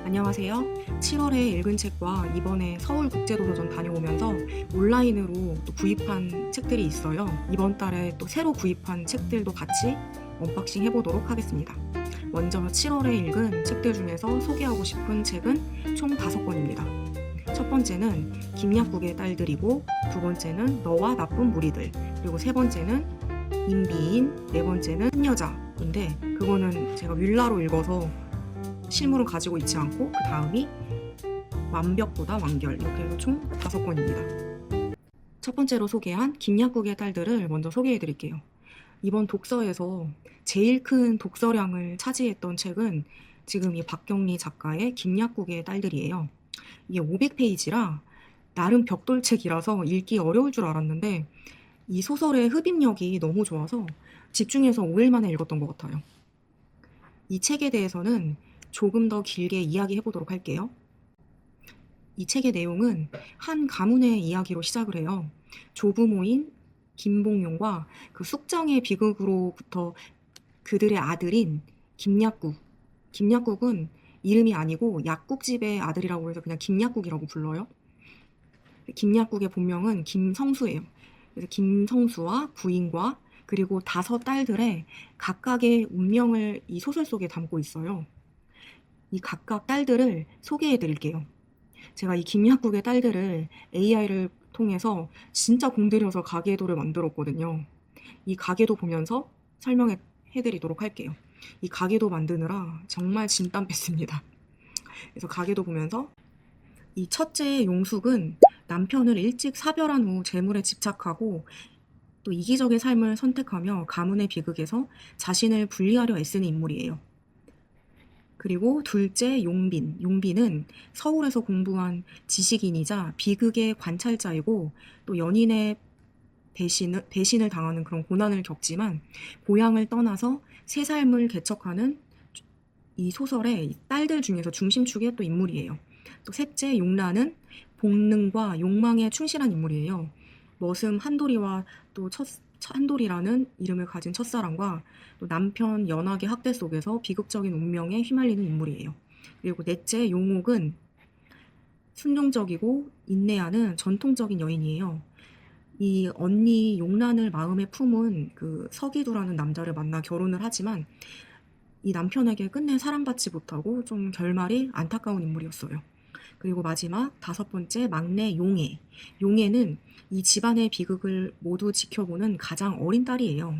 안녕하세요. 7월에 읽은 책과 이번에 서울국제도서전 다녀오면서 온라인으로 또 구입한 책들이 있어요. 이번 달에 또 새로 구입한 책들도 같이 언박싱 해보도록 하겠습니다. 먼저 7월에 읽은 책들 중에서 소개하고 싶은 책은 총 5권입니다. 첫 번째는 김약국의 딸들이고, 두 번째는 너와 나쁜 무리들, 그리고 세 번째는 임비인, 네 번째는 한 여자인데 그거는 제가 윌라로 읽어서 실물은 가지고 있지 않고, 그 다음이 완벽보다 완결, 이렇게 해서 총 5권입니다. 첫 번째로 소개한 김약국의 딸들을 먼저 소개해 드릴게요. 이번 독서에서 제일 큰 독서량을 차지했던 책은 지금 이 박경리 작가의 김약국의 딸들이에요. 이게 500페이지라 나름 벽돌책이라서 읽기 어려울 줄 알았는데 이 소설의 흡입력이 너무 좋아서 집중해서 5일 만에 읽었던 것 같아요. 이 책에 대해서는 조금 더 길게 이야기해 보도록 할게요. 이 책의 내용은 한 가문의 이야기로 시작을 해요. 조부모인 김봉용과 그 숙장의 비극으로부터 그들의 아들인 김약국. 김약국은 이름이 아니고 약국집의 아들이라고 해서 그냥 김약국이라고 불러요. 김약국의 본명은 김성수예요. 그래서 김성수와 부인과 그리고 5 딸들의 각각의 운명을 이 소설 속에 담고 있어요. 이 각각 딸들을 소개해 드릴게요. 제가 이 김약국의 딸들을 AI를 통해서 진짜 공들여서 가계도를 만들었거든요. 이 가계도 보면서 설명해 드리도록 할게요. 이 가계도 만드느라 정말 진땀 뺐습니다. 그래서 가계도 보면서 이 첫째 용숙은 남편을 일찍 사별한 후 재물에 집착하고 또 이기적인 삶을 선택하며 가문의 비극에서 자신을 분리하려 애쓰는 인물이에요. 그리고 둘째 용빈. 용빈은 서울에서 공부한 지식인이자 비극의 관찰자이고 또 연인의 배신을 당하는 그런 고난을 겪지만 고향을 떠나서 새 삶을 개척하는 이 소설의 딸들 중에서 중심축의 또 인물이에요. 또 셋째 용란은 본능과 욕망에 충실한 인물이에요. 머슴 한돌이와 또 한돌이라는 이름을 가진 첫사랑과 또 남편 연하의 학대 속에서 비극적인 운명에 휘말리는 인물이에요. 그리고 넷째 용옥은 순종적이고 인내하는 전통적인 여인이에요. 이 언니 용란을 마음에 품은 그 서기두라는 남자를 만나 결혼을 하지만 이 남편에게 끝내 사랑받지 못하고 좀 결말이 안타까운 인물이었어요. 그리고 마지막 5번째 막내 용애. 용애는 이 집안의 비극을 모두 지켜보는 가장 어린 딸이에요.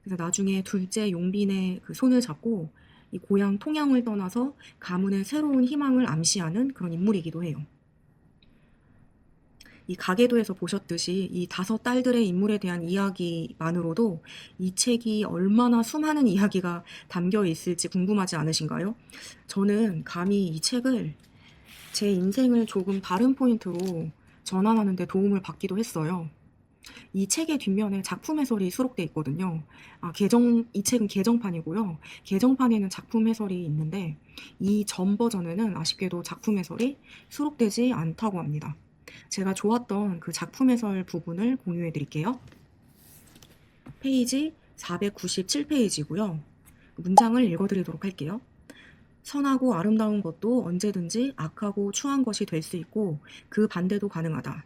그래서 나중에 둘째 용빈의 그 손을 잡고 이 고향 통영을 떠나서 가문의 새로운 희망을 암시하는 그런 인물이기도 해요. 이 가계도에서 보셨듯이 이 5 딸들의 인물에 대한 이야기만으로도 이 책이 얼마나 수많은 이야기가 담겨 있을지 궁금하지 않으신가요? 저는 감히 이 책을 제 인생을 조금 다른 포인트로 전환하는 데 도움을 받기도 했어요. 이 책의 뒷면에 작품 해설이 수록돼 있거든요. 이 책은 개정판이고요. 개정판에는 작품 해설이 있는데 이 전 버전에는 아쉽게도 작품 해설이 수록되지 않다고 합니다. 제가 좋았던 그 작품 해설 부분을 공유해 드릴게요. 페이지 497페이지고요. 문장을 읽어드리도록 할게요. 선하고 아름다운 것도 언제든지 악하고 추한 것이 될 수 있고 그 반대도 가능하다.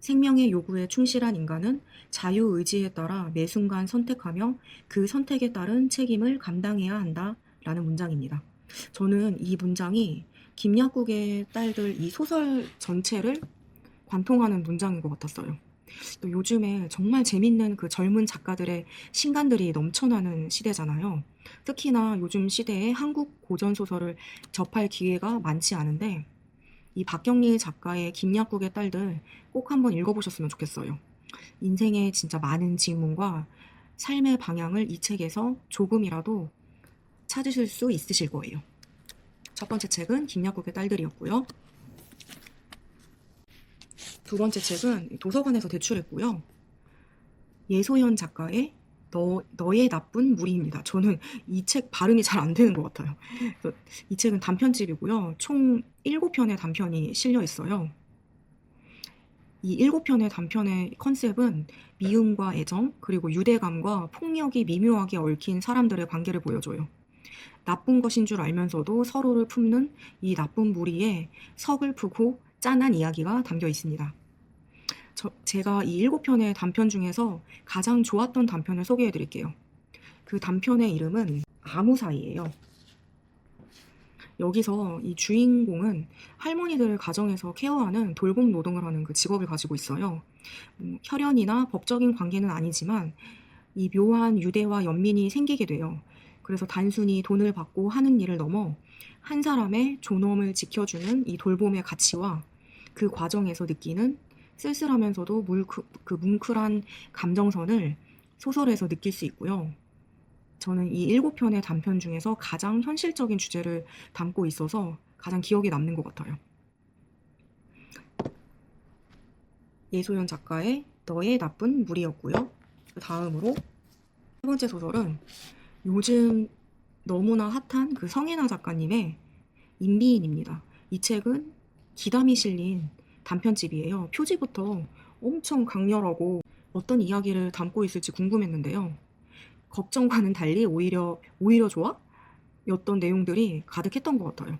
생명의 요구에 충실한 인간은 자유의지에 따라 매 순간 선택하며 그 선택에 따른 책임을 감당해야 한다. 라는 문장입니다. 저는 이 문장이 김약국의 딸들 이 소설 전체를 관통하는 문장인 것 같았어요. 또 요즘에 정말 재밌는 그 젊은 작가들의 신간들이 넘쳐나는 시대잖아요. 특히나 요즘 시대에 한국 고전소설을 접할 기회가 많지 않은데 이 박경리 작가의 김약국의 딸들 꼭 한번 읽어보셨으면 좋겠어요. 인생의 진짜 많은 질문과 삶의 방향을 이 책에서 조금이라도 찾으실 수 있으실 거예요. 첫 번째 책은 김약국의 딸들이었고요. 두 번째 책은 도서관에서 대출했고요. 예소연 작가의 너의 나쁜 무리입니다. 저는 이 책 발음이 잘 안 되는 것 같아요. 이 책은 단편집이고요. 총 7편의 단편이 실려 있어요. 이 7편의 단편의 컨셉은 미움과 애정, 그리고 유대감과 폭력이 미묘하게 얽힌 사람들의 관계를 보여줘요. 나쁜 것인 줄 알면서도 서로를 품는 이 나쁜 무리에 서글프고 짠한 이야기가 담겨 있습니다. 제가 이 7편의 단편 중에서 가장 좋았던 단편을 소개해 드릴게요. 그 단편의 이름은 아무사이예요. 여기서 이 주인공은 할머니들을 가정에서 케어하는 돌봄 노동을 하는 그 직업을 가지고 있어요. 혈연이나 법적인 관계는 아니지만 이 묘한 유대와 연민이 생기게 돼요. 그래서 단순히 돈을 받고 하는 일을 넘어 한 사람의 존엄을 지켜주는 이 돌봄의 가치와 그 과정에서 느끼는 쓸쓸하면서도 뭉클한 감정선을 소설에서 느낄 수 있고요. 저는 이 7편의 단편 중에서 가장 현실적인 주제를 담고 있어서 가장 기억에 남는 것 같아요. 예소연 작가의 너의 나쁜 무리였고요. 다음으로 세 번째 소설은 요즘 너무나 핫한 그 성혜나 작가님의 인비인입니다. 이 책은 기담이 실린 단편집이에요. 표지부터 엄청 강렬하고 어떤 이야기를 담고 있을지 궁금했는데요. 걱정과는 달리 오히려 좋아? 였던 내용들이 가득했던 것 같아요.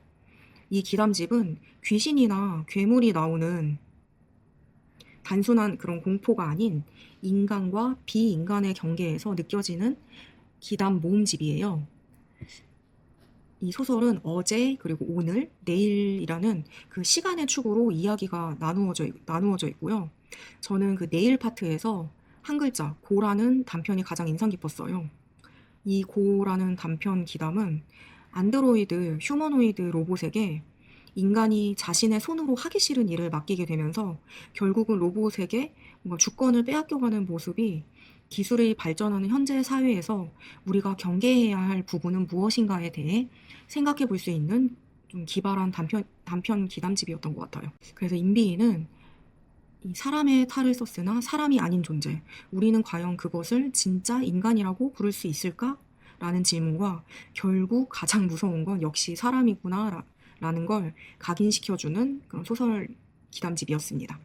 이 기담집은 귀신이나 괴물이 나오는 단순한 그런 공포가 아닌 인간과 비인간의 경계에서 느껴지는 기담 모음집이에요. 이 소설은 어제 그리고 오늘, 내일이라는 그 시간의 축으로 이야기가 나누어져 있고요. 저는 그 내일 파트에서 한 글자, 고라는 단편이 가장 인상 깊었어요. 이 고라는 단편 기담은 안드로이드, 휴머노이드 로봇에게 인간이 자신의 손으로 하기 싫은 일을 맡기게 되면서 결국은 로봇에게 뭔가 주권을 빼앗겨가는 모습이 기술이 발전하는 현재 사회에서 우리가 경계해야 할 부분은 무엇인가에 대해 생각해 볼 수 있는 좀 기발한 단편 기담집이었던 것 같아요. 그래서 인비인은 이 사람의 탈을 썼으나 사람이 아닌 존재, 우리는 과연 그것을 진짜 인간이라고 부를 수 있을까? 라는 질문과 결국 가장 무서운 건 역시 사람이구나 라는 걸 각인시켜주는 그런 소설 기담집이었습니다.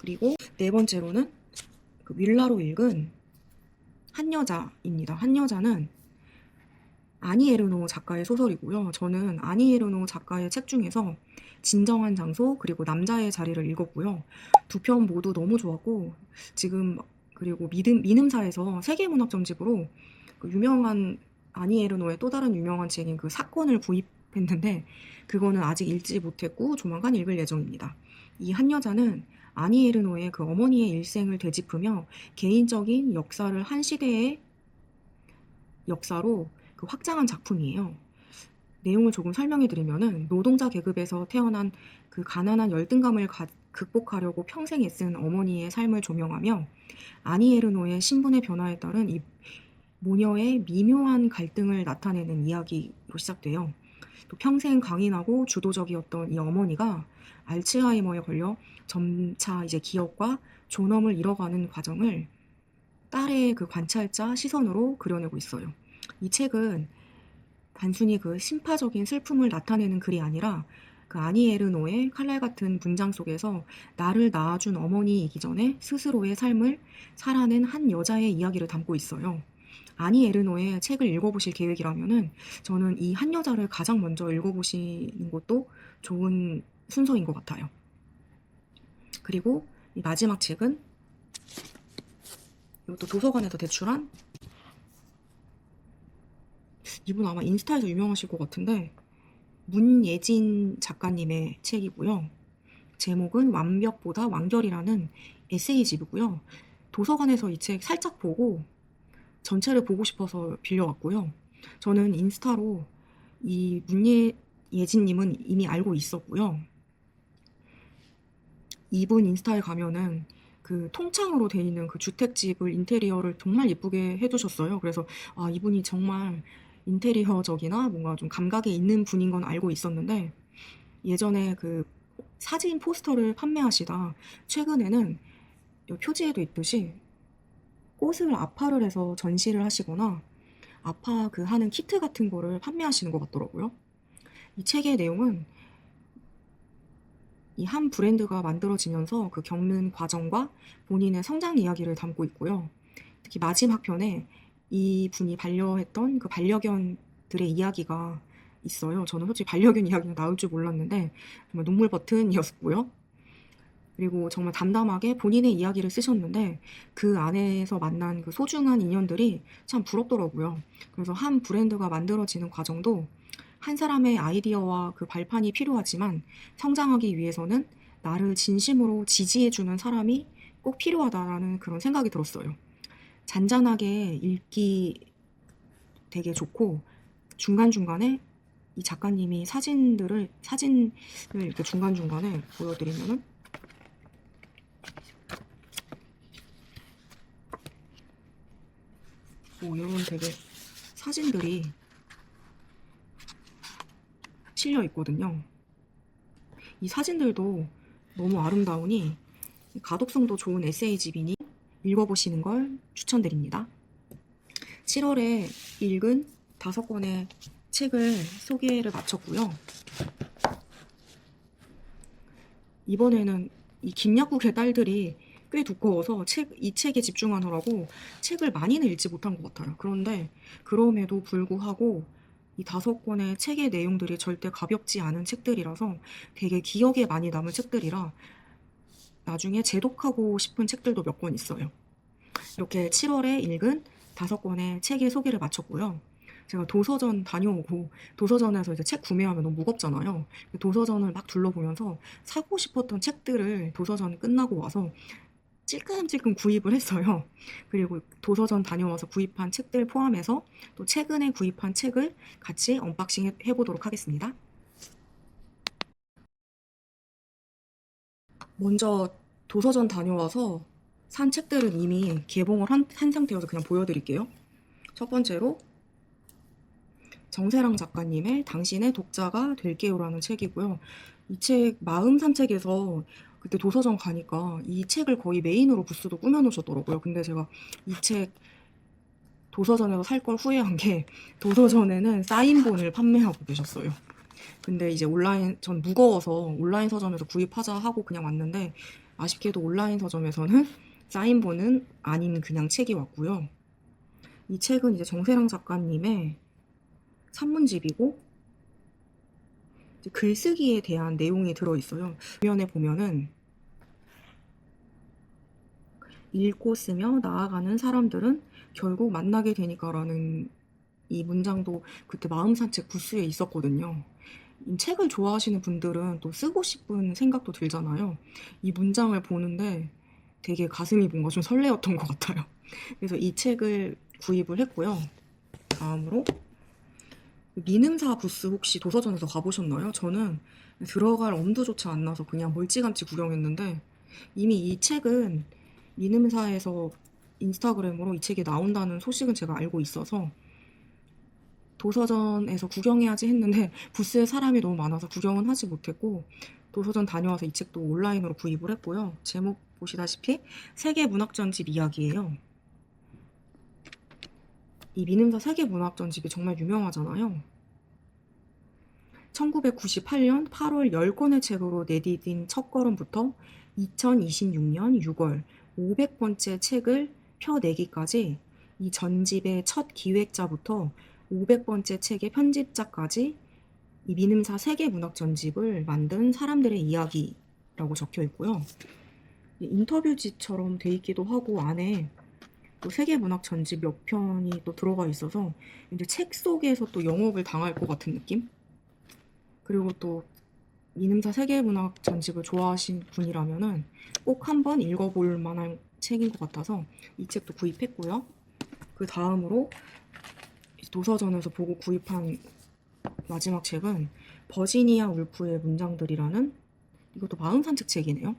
그리고 네 번째로는 그 윌라로 읽은 한여자입니다. 한여자는 아니 에르노 작가의 소설이고요. 저는 아니 에르노 작가의 책 중에서 진정한 장소 그리고 남자의 자리를 읽었고요. 두 편 모두 너무 좋았고 지금 그리고 미음사에서 세계문학점집으로 그 유명한 아니 에르노의 또 다른 유명한 책인 그 사건을 구입했는데 그거는 아직 읽지 못했고 조만간 읽을 예정입니다. 이 한여자는 아니 에르노의 그 어머니의 일생을 되짚으며 개인적인 역사를 한 시대의 역사로 그 확장한 작품이에요. 내용을 조금 설명해 드리면은 노동자 계급에서 태어난 그 가난한 열등감을 극복하려고 평생 애쓴 어머니의 삶을 조명하며 아니 에르노의 신분의 변화에 따른 이 모녀의 미묘한 갈등을 나타내는 이야기로 시작돼요. 또 평생 강인하고 주도적이었던 이 어머니가 알츠하이머에 걸려 점차 이제 기억과 존엄을 잃어가는 과정을 딸의 그 관찰자 시선으로 그려내고 있어요. 이 책은 단순히 그 심파적인 슬픔을 나타내는 글이 아니라 그 아니 에르노의 칼날 같은 문장 속에서 나를 낳아준 어머니이기 전에 스스로의 삶을 살아낸 한 여자의 이야기를 담고 있어요. 아니 에르노의 책을 읽어보실 계획이라면은 저는 이 한 여자를 가장 먼저 읽어보시는 것도 좋은 순서인 것 같아요. 그리고 이 마지막 책은 이것도 도서관에서 대출한, 이분 아마 인스타에서 유명하실 것 같은데 문예진 작가님의 책이고요. 제목은 완벽보다 완결이라는 에세이집이고요. 도서관에서 이 책 살짝 보고 전체를 보고 싶어서 빌려왔고요. 저는 인스타로 이 문예진님은 이미 알고 있었고요. 이분 인스타에 가면은 그 통창으로 돼 있는 그 주택집을 인테리어를 정말 예쁘게 해주셨어요. 그래서 아, 이분이 정말 인테리어적이나 뭔가 좀 감각이 있는 분인 건 알고 있었는데 예전에 그 사진 포스터를 판매하시다 최근에는 표지에도 있듯이 꽃을 압화를 해서 전시를 하시거나 압화 그 하는 키트 같은 거를 판매하시는 것 같더라고요. 이 책의 내용은 이 한 브랜드가 만들어지면서 그 겪는 과정과 본인의 성장 이야기를 담고 있고요. 특히 마지막 편에 이 분이 반려했던 그 반려견들의 이야기가 있어요. 저는 솔직히 반려견 이야기가 나올 줄 몰랐는데 정말 눈물 버튼이었고요. 그리고 정말 담담하게 본인의 이야기를 쓰셨는데 그 안에서 만난 그 소중한 인연들이 참 부럽더라고요. 그래서 한 브랜드가 만들어지는 과정도 한 사람의 아이디어와 그 발판이 필요하지만 성장하기 위해서는 나를 진심으로 지지해주는 사람이 꼭 필요하다라는 그런 생각이 들었어요. 잔잔하게 읽기 되게 좋고 중간중간에 이 작가님이 사진을 이렇게 중간중간에 보여드리면은 뭐 이런 되게 사진들이 실려 있거든요. 이 사진들도 너무 아름다우니 가독성도 좋은 에세이집이니 읽어보시는 걸 추천드립니다. 7월에 읽은 5권의 책을 소개를 마쳤고요. 이번에는 이 김약국의 딸들이 꽤 두꺼워서 이 책에 집중하느라고 책을 많이는 읽지 못한 것 같아요. 그런데 그럼에도 불구하고 이 5권의 책의 내용들이 절대 가볍지 않은 책들이라서 되게 기억에 많이 남은 책들이라 나중에 재독하고 싶은 책들도 몇 권 있어요. 이렇게 7월에 읽은 5권의 책의 소개를 마쳤고요. 제가 도서전 다녀오고 도서전에서 이제 책 구매하면 너무 무겁잖아요. 도서전을 막 둘러보면서 사고 싶었던 책들을 도서전 끝나고 와서 찔끔찔끔 구입을 했어요. 그리고 도서전 다녀와서 구입한 책들 포함해서 또 최근에 구입한 책을 같이 언박싱 해보도록 하겠습니다. 먼저 도서전 다녀와서 산 책들은 이미 개봉을 한 상태여서 그냥 보여드릴게요. 첫 번째로 정세랑 작가님의 당신의 독자가 될게요라는 책이고요. 이 책 마음 산책에서 그때 도서전 가니까 이 책을 거의 메인으로 부스도 꾸며놓으셨더라고요. 근데 제가 이 책 도서전에서 살 걸 후회한 게 도서전에는 사인본을 판매하고 계셨어요. 근데 이제 전 무거워서 온라인 서점에서 구입하자 하고 그냥 왔는데 아쉽게도 온라인 서점에서는 사인본은 아닌 그냥 책이 왔고요. 이 책은 이제 정세랑 작가님의 산문집이고 글쓰기에 대한 내용이 들어있어요. 화면에 보면은 읽고 쓰며 나아가는 사람들은 결국 만나게 되니까라는 이 문장도 그때 마음산책 부스에 있었거든요. 이 책을 좋아하시는 분들은 또 쓰고 싶은 생각도 들잖아요. 이 문장을 보는데 되게 가슴이 뭔가 좀 설레었던 것 같아요. 그래서 이 책을 구입을 했고요. 다음으로 미음사 부스 혹시 도서전에서 가보셨나요? 저는 들어갈 엄두조차 안 나서 그냥 멀찌감치 구경했는데 이미 이 책은 미음사에서 인스타그램으로 이 책이 나온다는 소식은 제가 알고 있어서 도서전에서 구경해야지 했는데 부스에 사람이 너무 많아서 구경은 하지 못했고 도서전 다녀와서 이 책도 온라인으로 구입을 했고요. 제목 보시다시피 세계 문학전집 이야기예요. 이 미음사 세계 문학전집이 정말 유명하잖아요. 1998년 8월 10권의 책으로 내디딘 첫걸음부터 2026년 6월 500번째 책을 펴내기까지 이 전집의 첫 기획자부터 500번째 책의 편집자까지 이 미음사 세계 문학 전집을 만든 사람들의 이야기라고 적혀 있고요. 인터뷰지처럼 돼 있기도 하고 안에 또 세계 문학 전집 몇 편이 또 들어가 있어서 이제 책 속에서 또 영업을 당할 것 같은 느낌? 그리고 또 미음사 세계 문학 전집을 좋아하신 분이라면은 꼭 한번 읽어볼 만한 책인 것 같아서 이 책도 구입했고요. 그 다음으로 도서전에서 보고 구입한 마지막 책은 버지니아 울프의 문장들이라는 이것도 마음산책 책이네요.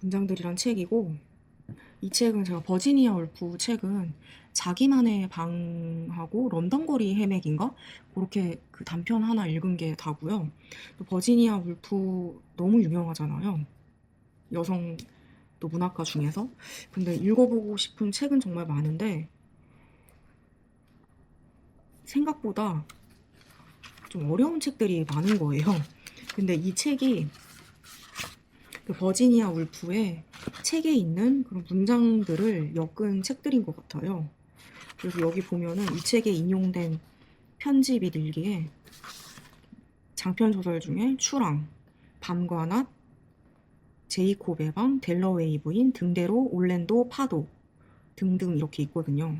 문장들이란 책이고 이 책은 제가 버지니아 울프 책은 자기만의 방하고 런던거리 헤매기인가? 그렇게 그 단편 하나 읽은 게 다고요. 또 버지니아 울프 너무 유명하잖아요. 여성 또 문학가 중에서. 근데 읽어보고 싶은 책은 정말 많은데 생각보다 좀 어려운 책들이 많은 거예요. 근데 이 책이 그 버지니아 울프의 책에 있는 그런 문장들을 엮은 책들인 것 같아요. 그래서 여기 보면은 이 책에 인용된 편지 및 일기에 장편 소설 중에 추랑, 밤과 낮, 제이콥의 방, 델러웨이 부인, 등대로, 올랜도, 파도 등등 이렇게 있거든요.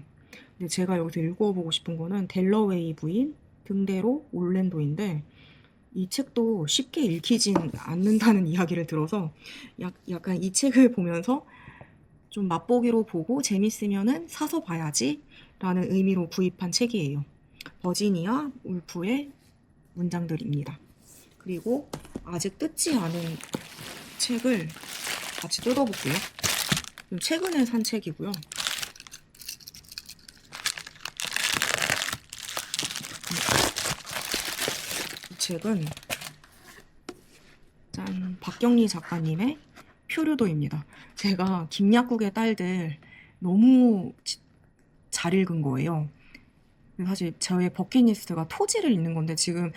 근데 제가 여기서 읽어보고 싶은 거는 델러웨이 부인, 등대로, 올랜도인데 이 책도 쉽게 읽히진 않는다는 이야기를 들어서 약간 이 책을 보면서 좀 맛보기로 보고 재밌으면은 사서 봐야지 라는 의미로 구입한 책이에요. 버지니아 울프의 문장들입니다. 그리고 아직 뜯지 않은 책을 같이 뜯어볼게요. 최근에 산 책이고요. 이 책은 짠, 박경리 작가님의 표류도입니다. 제가 김약국의 딸들 너무 잘 읽은 거예요. 사실 저의 버킷리스트가 토지를 읽는 건데 지금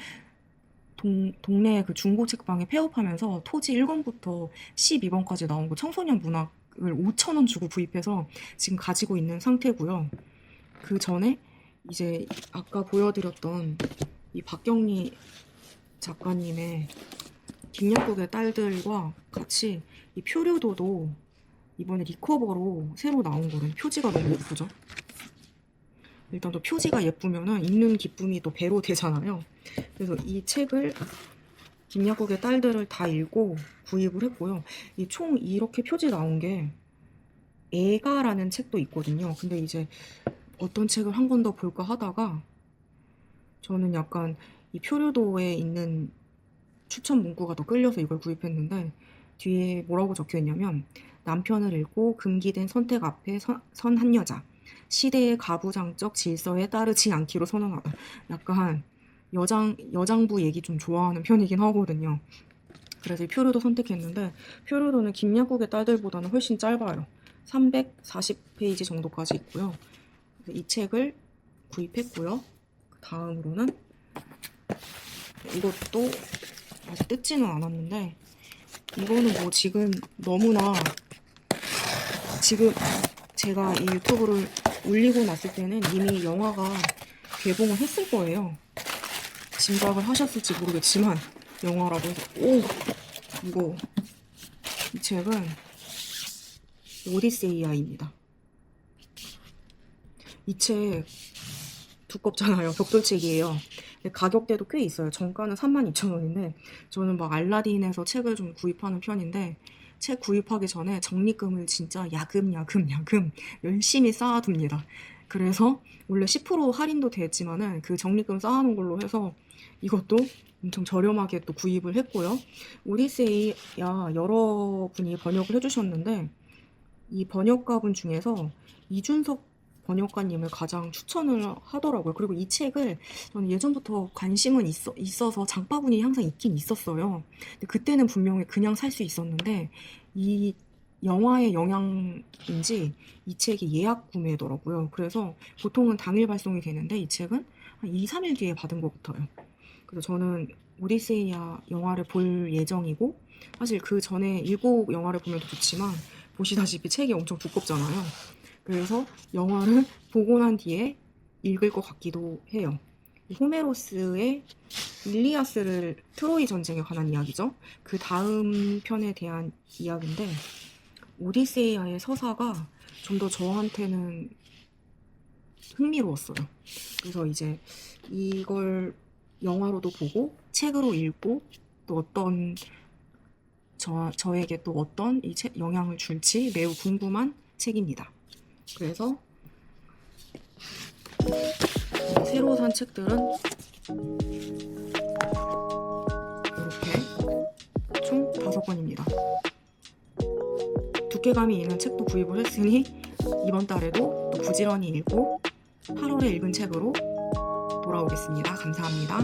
동네 그 중고 책방에 폐업하면서 토지 1권부터 12번까지 나온 거 청소년 문학을 5,000원 주고 구입해서 지금 가지고 있는 상태고요. 그 전에 이제 아까 보여드렸던 이 박경리 작가님의 김약국의 딸들과 같이 이 표류도도 이번에 리커버로 새로 나온 거는 표지가 너무 예쁘죠. 일단 또 표지가 예쁘면은 읽는 기쁨이 또 배로 되잖아요. 그래서 이 책을 김약국의 딸들을 다 읽고 구입을 했고요. 이 총 이렇게 표지 나온 게 애가라는 책도 있거든요. 근데 이제 어떤 책을 한 권 더 볼까 하다가 저는 약간 이 표류도에 있는 추천 문구가 더 끌려서 이걸 구입했는데 뒤에 뭐라고 적혀 있냐면 남편을 잃고 금기된 선택 앞에 선 한 여자, 시대의 가부장적 질서에 따르지 않기로 선언하다. 약간 여장부 얘기 좀 좋아하는 편이긴 하거든요. 그래서 이 표류도 선택했는데 표류도는 김약국의 딸들보다는 훨씬 짧아요. 340페이지 정도까지 있고요. 이 책을 구입했고요. 다음으로는 이것도 아직 뜯지는 않았는데 이거는 뭐 지금 너무나 지금 제가 이 유튜브를 올리고 났을 때는 이미 영화가 개봉을 했을 거예요. 짐작을 하셨을지 모르겠지만 영화라고 해서 이거 이 책은 오디세이아입니다. 이 책 두껍잖아요. 벽돌책이에요. 가격대도 꽤 있어요. 정가는 32,000원인데 저는 막 알라딘에서 책을 좀 구입하는 편인데 책 구입하기 전에 적립금을 진짜 야금야금 열심히 쌓아둡니다. 그래서 원래 10% 할인도 됐지만은 그 적립금 쌓아놓은 걸로 해서 이것도 엄청 저렴하게 또 구입을 했고요. 오디세이야 여러 분이 번역을 해주셨는데 이 번역가분 중에서 이준석 번역가님을 가장 추천을 하더라고요. 그리고 이 책을 저는 예전부터 관심은 있어서 장바구니에 항상 있긴 있었어요. 근데 그때는 분명히 그냥 살 수 있었는데 이 영화의 영향인지 이 책이 예약 구매더라고요. 그래서 보통은 당일 발송이 되는데 이 책은 한 2, 3일 뒤에 받은 것 같아요. 그래서 저는 오디세이아 영화를 볼 예정이고 사실 그 전에 일곱 영화를 보면 더 좋지만 보시다시피 책이 엄청 두껍잖아요. 그래서 영화를 보고 난 뒤에 읽을 것 같기도 해요. 호메로스의 일리아스를 트로이 전쟁에 관한 이야기죠. 그 다음 편에 대한 이야기인데 오디세이아의 서사가 좀 더 저한테는 흥미로웠어요. 그래서 이제 이걸 영화로도 보고 책으로 읽고 또 저에게 또 어떤 이 책 영향을 줄지 매우 궁금한 책입니다. 그래서 새로 산 책들은 이렇게 총 5권입니다. 두께감이 있는 책도 구입을 했으니 이번 달에도 또 부지런히 읽고 8월에 읽은 책으로 돌아오겠습니다. 감사합니다.